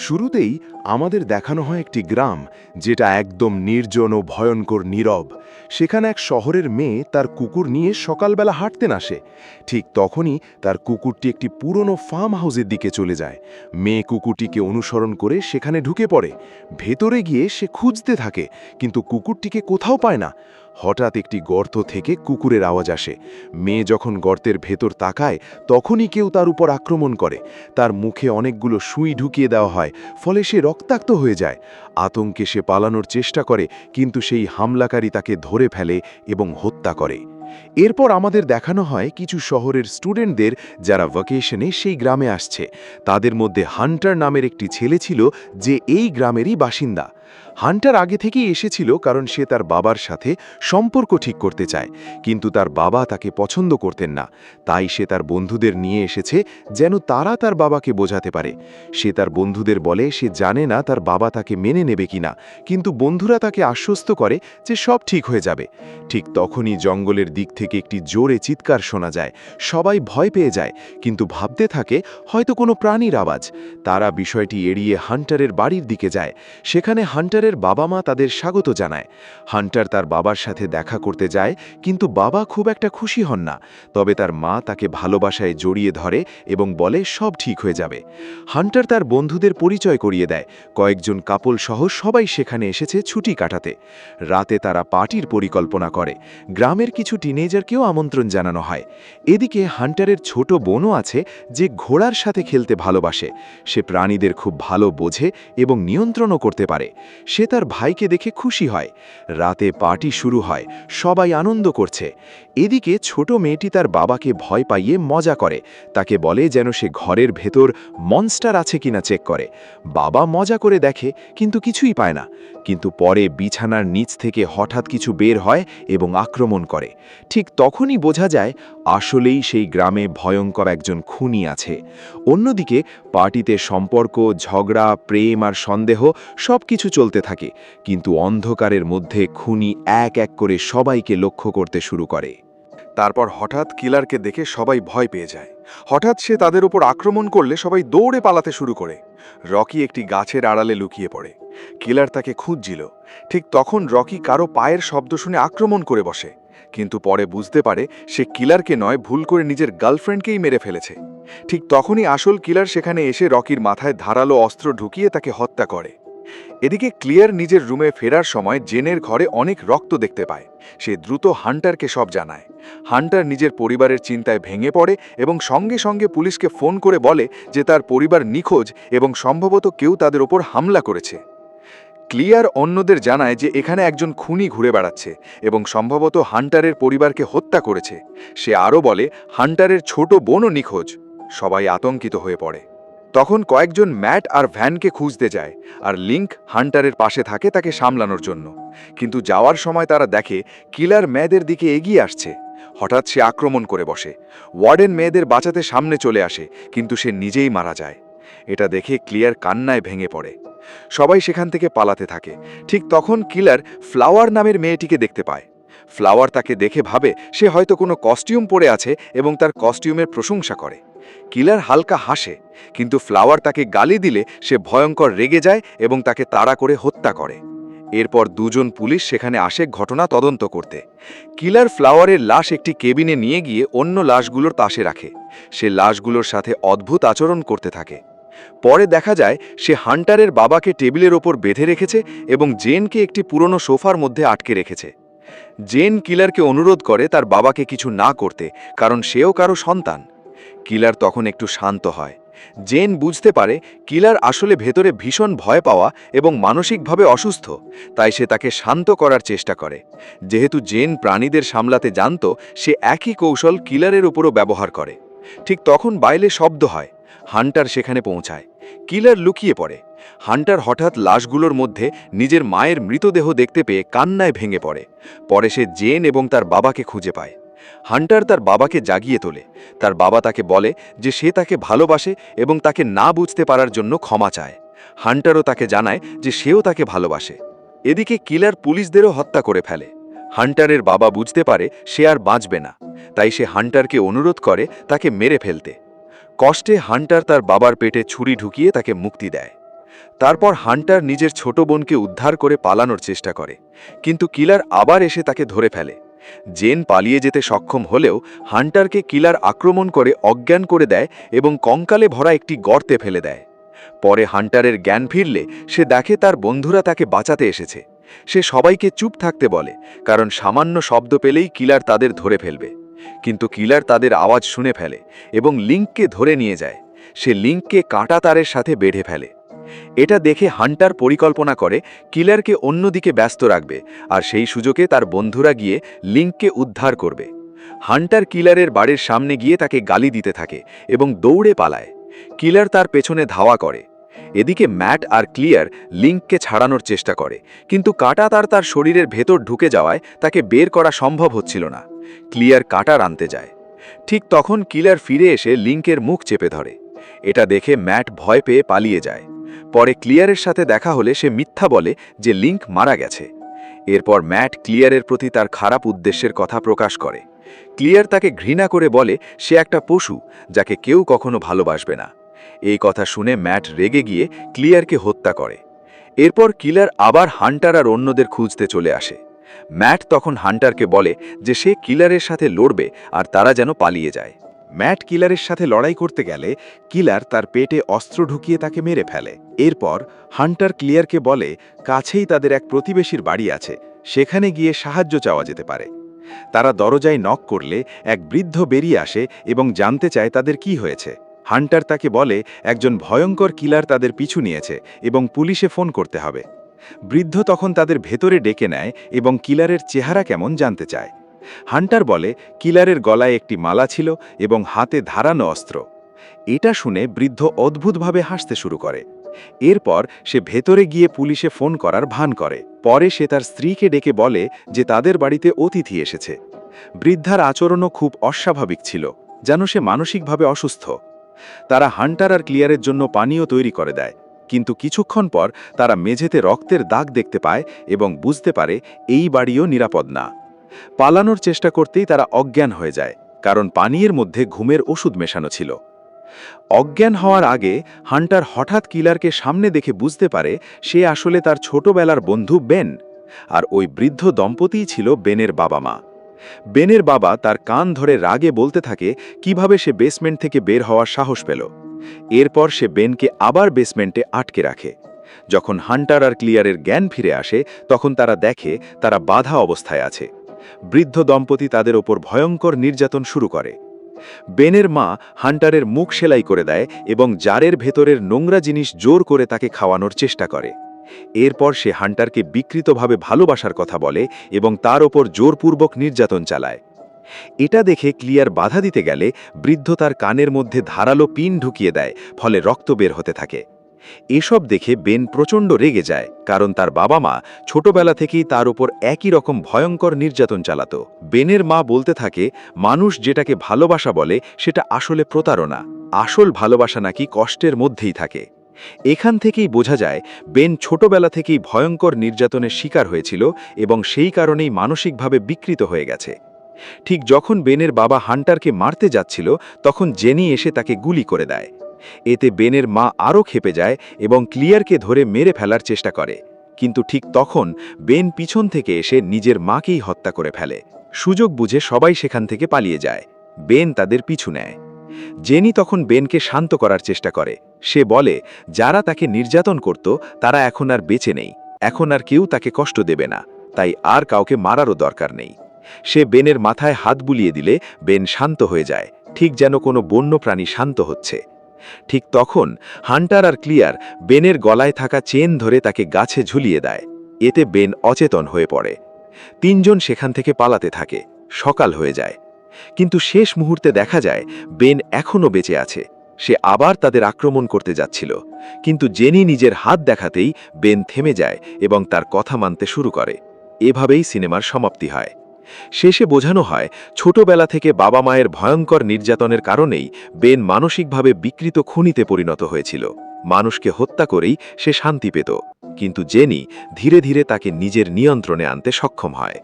শুরুতেই আমাদের দেখানো হয় একটি গ্রাম, যেটা একদম নির্জন ও ভয়ঙ্কর নীরব। সেখানে এক শহরের মেয়ে তার কুকুর নিয়ে সকালবেলা হাঁটতে আসে। ঠিক তখনই তার কুকুরটি একটি পুরনো ফার্ম হাউসের দিকে চলে যায়। মেয়ে কুকুরটিকে অনুসরণ করে সেখানে ঢুকে পড়ে। ভেতরে গিয়ে সে খুঁজতে থাকে, কিন্তু কুকুরটিকে কোথাও পায় না। হঠাৎ একটি গর্ত থেকে কুকুরের আওয়াজ আসে। মেয়ে যখন গর্তের ভেতর তাকায়, তখনই কেউ তার উপর আক্রমণ করে। তার মুখে অনেকগুলো সুই ঢুকিয়ে দেওয়া হয়, ফলে সে রক্তাক্ত হয়ে যায়। আতঙ্কে সে পালানোর চেষ্টা করে, কিন্তু সেই হামলাকারী তাকে ধরে ফেলে এবং হত্যা করে। এরপর আমাদের দেখানো হয় কিছু শহরের স্টুডেন্টদের, যারা ভ্যাকেশনে সেই গ্রামে আসছে। তাদের মধ্যে হান্টার নামের একটি ছেলে ছিল, যে এই গ্রামেরই বাসিন্দা। হান্টার আগে থেকেই এসেছিল কারণ সে তার বাবার সাথে সম্পর্ক ঠিক করতে চায়, কিন্তু তার বাবা তাকে পছন্দ করতেন না। তাই সে তার বন্ধুদের নিয়ে এসেছে, যেন তারা তার বাবাকে বোঝাতে পারে। সে তার বন্ধুদের বলে সে জানে না তার বাবা তাকে মেনে নেবে কিনা, কিন্তু বন্ধুরা তাকে আশ্বস্ত করে যে সব ঠিক হয়ে যাবে। ঠিক তখনই জঙ্গলের দিক থেকে একটি জোরে চিৎকার শোনা যায়। সবাই ভয় পেয়ে যায়, কিন্তু ভাবতে থাকে হয়তো কোনো প্রাণীর আওয়াজ। তারা বিষয়টি এড়িয়ে হান্টারের বাড়ির দিকে যায়। সেখানে হান্টারের বাবা মা তাদের স্বাগত জানায়। হান্টার তার বাবার সাথে দেখা করতে যায়, কিন্তু বাবা খুব একটা খুশি হন না। তবে তার মা তাকে ভালোবাসায় জড়িয়ে ধরে এবং বলে সব ঠিক হয়ে যাবে। হান্টার তার বন্ধুদের পরিচয় করিয়ে দেয়। কয়েকজন কাপল সহ সবাই সেখানে এসেছে ছুটি কাটাতে। রাতে তারা পার্টির পরিকল্পনা করে। গ্রামের কিছু টিনেজারকেও আমন্ত্রণ জানানো হয়। এদিকে হান্টারের ছোট বোনও আছে, যে ঘোড়ার সাথে খেলতে ভালোবাসে। সে প্রাণীদের খুব ভালো বোঝে এবং নিয়ন্ত্রণও করতে পারে। সে তার ভাইকে দেখে খুশি হয়। রাতে পার্টি শুরু হয়, সবাই আনন্দ করছে। এদিকে ছোট মেয়েটি তার বাবাকে ভয় পাইয়ে মজা করে। তাকে বলে যেন সে ঘরের ভেতর মনস্টার আছে কিনা চেক করে। বাবা মজা করে দেখে, কিন্তু কিছুই পায় না। কিন্তু পরে বিছানার নিচ থেকে হঠাৎ কিছু বের হয় এবং আক্রমণ করে। ঠিক তখনই বোঝা যায় আসলেই সেই গ্রামে ভয়ঙ্কর একজন খুনি আছে। অন্যদিকে পার্টিতে সম্পর্ক, ঝগড়া, প্রেম আর সন্দেহ সবকিছু চলতে থাকে, কিন্তু অন্ধকারের মধ্যে খুনি এক এক করে সবাইকে লক্ষ্য করতে শুরু করে। তারপর হঠাৎ কিলারকে দেখে সবাই ভয় পেয়ে যায়। হঠাৎ সে তাদের উপর আক্রমণ করলে সবাই দৌড়ে পালাতে শুরু করে। রকি একটি গাছের আড়ালে লুকিয়ে পড়ে। কিলার তাকে খুঁজছিল। ঠিক তখন রকি কারো পায়ের শব্দ শুনে আক্রমণ করে বসে, কিন্তু পরে বুঝতে পারে সে কিলারকে নয়, ভুল করে নিজের গার্লফ্রেন্ডকেই মেরে ফেলেছে। ঠিক তখনই আসল কিলার সেখানে এসে রকির মাথায় ধারালো অস্ত্র ঢুকিয়ে তাকে হত্যা করে। এদিকে ক্লিয়ার নিজের রুমে ফেরার সময় জেনের ঘরে অনেক রক্ত দেখতে পায়। সে দ্রুত হান্টারকে সব জানায়। হান্টার নিজের পরিবারের চিন্তায় ভেঙে পড়ে এবং সঙ্গে সঙ্গে পুলিশকে ফোন করে বলে যে তার পরিবার নিখোঁজ এবং সম্ভবত কেউ তাদের ওপর হামলা করেছে। ক্লিয়ার অন্যদের জানায় যে এখানে একজন খুনি ঘুরে বেড়াচ্ছে এবং সম্ভবত হান্টারের পরিবারকে হত্যা করেছে। সে আরও বলে হান্টারের ছোট বোনও নিখোঁজ। সবাই আতঙ্কিত হয়ে পড়ে। তখন কয়েকজন ম্যাট আর ভ্যানকে খুঁজতে যায়, আর লিঙ্ক হান্টারের পাশে থাকে তাকে সামলানোর জন্য। কিন্তু যাওয়ার সময় তারা দেখে কিলার মেয়েদের দিকে এগিয়ে আসছে। হঠাৎ সে আক্রমণ করে বসে। ওয়ার্ডেন মেয়েদের বাঁচাতে সামনে চলে আসে, কিন্তু সে নিজেই মারা যায়। এটা দেখে ক্লিয়ার কান্নায় ভেঙে পড়ে। সবাই সেখান থেকে পালাতে থাকে। ঠিক তখন কিলার ফ্লাওয়ার নামের মেয়েটিকে দেখতে পায়। ফ্লাওয়ার তাকে দেখে ভাবে সে হয়তো কোনো কস্টিউম পরে আছে এবং তার কস্টিউমের প্রশংসা করে। কিলার হালকা হাসে, কিন্তু ফ্লাওয়ার তাকে গালি দিলে সে ভয়ঙ্কর রেগে যায় এবং তাকে তাড়া করে হত্যা করে। এরপর দুজন পুলিশ সেখানে আসে ঘটনা তদন্ত করতে। কিলার ফ্লাওয়ারের লাশ একটি কেবিনে নিয়ে গিয়ে অন্য লাশগুলোর পাশে রাখে। সে লাশগুলোর সাথে অদ্ভুত আচরণ করতে থাকে। পরে দেখা যায় সে হান্টারের বাবাকে টেবিলের ওপর বেঁধে রেখেছে এবং জেনকে একটি পুরনো সোফার মধ্যে আটকে রেখেছে। জেন কিলারকে অনুরোধ করে তার বাবাকে কিছু না করতে, কারণ সেও কারো সন্তান। কিলার তখন একটু শান্ত হয়। জেন বুঝতে পারে কিলার আসলে ভেতরে ভীষণ ভয় পাওয়া এবং মানসিকভাবে অসুস্থ, তাই সে তাকে শান্ত করার চেষ্টা করে। যেহেতু জেন প্রাণীদের সামলাতে জানত, সে একই কৌশল কিলারের উপরও ব্যবহার করে। ঠিক তখন বাইরে শব্দ হয়। হান্টার সেখানে পৌঁছায়। কিলার লুকিয়ে পড়ে। হান্টার হঠাৎ লাশগুলোর মধ্যে নিজের মায়ের মৃতদেহ দেখতে পেয়ে কান্নায় ভেঙে পড়ে। পরে সে জেন এবং তার বাবাকে খুঁজে পায়। হান্টার তার বাবাকে জাগিয়ে তোলে। তার বাবা তাকে বলে যে সে তাকে ভালোবাসে এবং তাকে না বুঝতে পারার জন্য ক্ষমা চায়। হান্টারও তাকে জানায় যে সেও তাকে ভালোবাসে। এদিকে কিলার পুলিশদেরও হত্যা করে ফেলে। হান্টারের বাবা বুঝতে পারে সে আর বাঁচবে না, তাই সে হান্টারকে অনুরোধ করে তাকে মেরে ফেলতে। কষ্টে হান্টার তার বাবার পেটে ছুরি ঢুকিয়ে তাকে মুক্তি দেয়। তারপর হান্টার নিজের ছোট বোনকে উদ্ধার করে পালানোর চেষ্টা করে, কিন্তু কিলার আবার এসে তাকে ধরে ফেলে। জেন পালিয়ে যেতে সক্ষম হলেও হান্টারকে কিলার আক্রমণ করে অজ্ঞান করে দেয় এবং কঙ্কালে ভরা একটি গর্তে ফেলে দেয়। পরে হান্টারের জ্ঞান ফিরলে সে দেখে তার বন্ধুরা তাকে বাঁচাতে এসেছে। সে সবাইকে চুপ থাকতে বলে, কারণ সামান্য শব্দ পেলেই কিলার তাদের ধরে ফেলবে। কিন্তু কিলার তাদের আওয়াজ শুনে ফেলে এবং লিঙ্ককে ধরে নিয়ে যায়। সে লিঙ্ককে কাঁটা তারের সাথে বেঁধে ফেলে। এটা দেখে হান্টার পরিকল্পনা করে কিলারকে অন্যদিকে ব্যস্ত রাখবে, আর সেই সুযোগে তার বন্ধুরা গিয়ে লিঙ্ককে উদ্ধার করবে। হান্টার কিলারের বাড়ির সামনে গিয়ে তাকে গালি দিতে থাকে এবং দৌড়ে পালায়। কিলার তার পেছনে ধাওয়া করে। এদিকে ম্যাট আর ক্লিয়ার লিঙ্ককে ছাড়ানোর চেষ্টা করে, কিন্তু কাঁটা তার শরীরের ভেতর ঢুকে যাওয়ায় তাকে বের করা সম্ভব হচ্ছিল না। ক্লিয়ার কাঁটা আনতে যায়। ঠিক তখন কিলার ফিরে এসে লিঙ্কের মুখ চেপে ধরে। এটা দেখে ম্যাট ভয় পেয়ে পালিয়ে যায়। পরে ক্লিয়ারের সাথে দেখা হলে সে মিথ্যা বলে যে লিঙ্ক মারা গেছে। এরপর ম্যাট ক্লিয়ারের প্রতি তার খারাপ উদ্দেশ্যের কথা প্রকাশ করে। ক্লিয়ার তাকে ঘৃণা করে বলে সে একটা পশু, যাকে কেউ কখনো ভালোবাসবে না। এই কথা শুনে ম্যাট রেগে গিয়ে ক্লিয়ারকে হত্যা করে। এরপর কিলার আবার হান্টার আর অন্যদের খুঁজতে চলে আসে। ম্যাট তখন হান্টারকে বলে যে সে কিলারের সাথে লড়বে আর তারা যেন পালিয়ে যায়। ম্যাট কিলারের সাথে লড়াই করতে গেলে কিলার তার পেটে অস্ত্র ঢুকিয়ে তাকে মেরে ফেলে। এরপর হান্টার ক্লিয়ারকে বলে কাছেই তাদের এক প্রতিবেশীর বাড়ি আছে, সেখানে গিয়ে সাহায্য চাওয়া যেতে পারে। তারা দরজায় নক করলে এক বৃদ্ধ বেরিয়ে আসে এবং জানতে চায় তাদের কি হয়েছে। হান্টার তাকে বলে একজন ভয়ঙ্কর কিলার তাদের পিছু নিয়েছে এবং পুলিশে ফোন করতে হবে। বৃদ্ধ তখন তাদের ভেতরে ডেকে নেয় এবং কিলারের চেহারা কেমন জানতে চায়। হান্টার বলে কিলারের গলায় একটি মালা ছিল এবং হাতে ধারানো অস্ত্র। এটা শুনে বৃদ্ধ অদ্ভুতভাবে হাসতে শুরু করে। এরপর সে ভেতরে গিয়ে পুলিশে ফোন করার ভান করে। পরে সে তার স্ত্রীকে ডেকে বলে যে তাদের বাড়িতে অতিথি এসেছে। বৃদ্ধার আচরণও খুব অস্বাভাবিক ছিল, যেন সে মানসিকভাবে অসুস্থ। তারা হান্টার আর ক্লিয়ারের জন্য পানীয় তৈরি করে দেয়, কিন্তু কিছুক্ষণ পর তারা মেঝেতে রক্তের দাগ দেখতে পায় এবং বুঝতে পারে এই বাড়িও নিরাপদ না। পালানোর চেষ্টা করতেই তারা অজ্ঞান হয়ে যায়, কারণ পানীয়ের মধ্যে ঘুমের ওষুধ মেশানো ছিল। অজ্ঞান হওয়ার আগে হান্টার হঠাৎ কিলারকে সামনে দেখে বুঝতে পারে সে আসলে তার ছোটবেলার বন্ধু বেন, আর ওই বৃদ্ধ দম্পতিই ছিল বেনের বাবা মা। বেনের বাবা তার কান ধরে রাগে বলতে থাকে কিভাবে সে বেসমেন্ট থেকে বের হওয়ার সাহস পেল। এরপর সে বেনকে আবার বেসমেন্টে আটকে রাখে। যখন হান্টার আর ক্লিয়ারের জ্ঞান ফিরে আসে তখন তারা দেখে তারা বাধা অবস্থায় আছে। বৃদ্ধ দম্পতি তাদের ওপর ভয়ঙ্কর নির্যাতন শুরু করে। বেনের মা হান্টারের মুখ সেলাই করে দেয় এবং জারের ভেতরের নোংরা জিনিস জোর করে তাকে খাওয়ানোর চেষ্টা করে। এরপর সে হান্টারকে বিকৃতভাবে ভালোবাসার কথা বলে এবং তার ওপর জোরপূর্বক নির্যাতন চালায়। এটা দেখে ক্লিয়ার বাধা দিতে গেলে বৃদ্ধ তার কানের মধ্যে ধারালো পিন ঢুকিয়ে দেয়, ফলে রক্ত বের হতে থাকে। এসব দেখে বেন প্রচণ্ড রেগে যায়, কারণ তার বাবা মা ছোটবেলা থেকেই তার উপর একই রকম ভয়ঙ্কর নির্যাতন চালাতো। বেনের মা বলতে থাকে মানুষ যেটাকে ভালোবাসা বলে সেটা আসলে প্রতারণা, আসল ভালোবাসা নাকি কষ্টের মধ্যেই থাকে। এখান থেকেই বোঝা যায় বেন ছোটবেলা থেকেই ভয়ঙ্কর নির্যাতনের শিকার হয়েছিল এবং সেই কারণেই মানসিকভাবে বিকৃত হয়ে গেছে। ঠিক যখন বেনের বাবা হান্টারকে মারতে যাচ্ছিল তখন জেনি এসে তাকে গুলি করে দেয়। এতে বেনের মা আরও ক্ষেপে যায় এবং ক্লিয়ারকে ধরে মেরে ফেলার চেষ্টা করে, কিন্তু ঠিক তখন বেন পিছন থেকে এসে নিজের মাকেই হত্যা করে ফেলে। সুযোগ বুঝে সবাই সেখান থেকে পালিয়ে যায়। বেন তাদের পিছু নেয়। জেনি তখন বেনকে শান্ত করার চেষ্টা করে। সে বলে যারা তাকে নির্যাতন করত তারা এখন আর বেঁচে নেই, এখন আর কেউ তাকে কষ্ট দেবে না, তাই আর কাউকে মারারও দরকার নেই। সে বেনের মাথায় হাত বুলিয়ে দিলে বেন শান্ত হয়ে যায়, ঠিক যেন কোনো বন্য প্রাণী শান্ত হচ্ছে। ঠিক তখন হান্টার আর ক্লিয়ার বেনের গলায় থাকা চেন ধরে তাকে গাছে ঝুলিয়ে দেয়। এতে বেন অচেতন হয়ে পড়ে। তিনজন সেখান থেকে পালাতে থাকে। সকাল হয়ে যায়, কিন্তু শেষ মুহূর্তে দেখা যায় বেন এখনও বেঁচে আছে। সে আবার তাদের আক্রমণ করতে যাচ্ছিল, কিন্তু জেনি নিজের হাত দেখাতেই বেন থেমে যায় এবং তার কথা মানতে শুরু করে। এভাবেই সিনেমার সমাপ্তি হয়। শেষে বোঝানো হয় ছোটবেলা থেকে বাবা মায়ের ভয়ঙ্কর নির্যাতনের কারণেই বেন মানসিকভাবে বিকৃত খুনিতে পরিণত হয়েছিল। মানুষকে হত্যা করেই সে শান্তি পেত, কিন্তু জেনি ধীরে ধীরে তাকে নিজের নিয়ন্ত্রণে আনতে সক্ষম হয়।